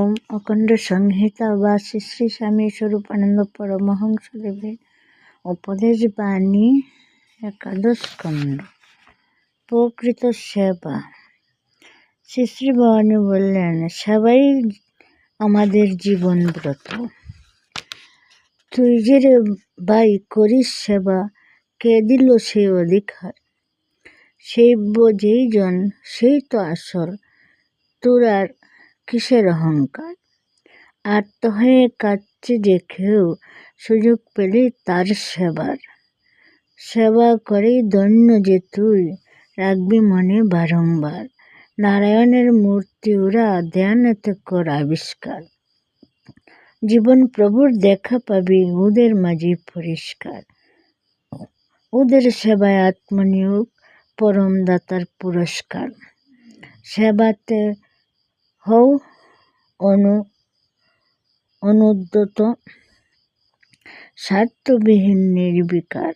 ওম অখণ্ড সংহিতা বা শ্রী শ্রী স্বামী স্বরূপানন্দ পরমহংসদেবের উপদেশ বাণী একাদশ খণ্ড প্রকৃত সেবা। শ্রী শ্রী ভবানী বললেন, সেবাই আমাদের জীবন ব্রত। তুই যে রে ভাই করিস সেবা, কে দিল সেই অধিকার? সেই যেই জন সেই তো আসল, তোর আর কিসের অহংকার? আর্ত হয়ে কাঁদছে যে কেউ, সুযোগ পেলে তার সেবার। সেবা করেই ধন্য যে তুই, রাখবি মনে বারংবার। নারায়ণের মূর্তি ওরা, ধ্যানেতে কর আবিষ্কার। জীবন প্রভুর দেখা পাবি ওদের মাঝে পরিষ্কার। ওদের সেবায় আত্মনিয়োগ, পরম দাতার পুরস্কার। সেবাতে হও অনুদ্যত, স্বার্থবিহীন নির্বিকার।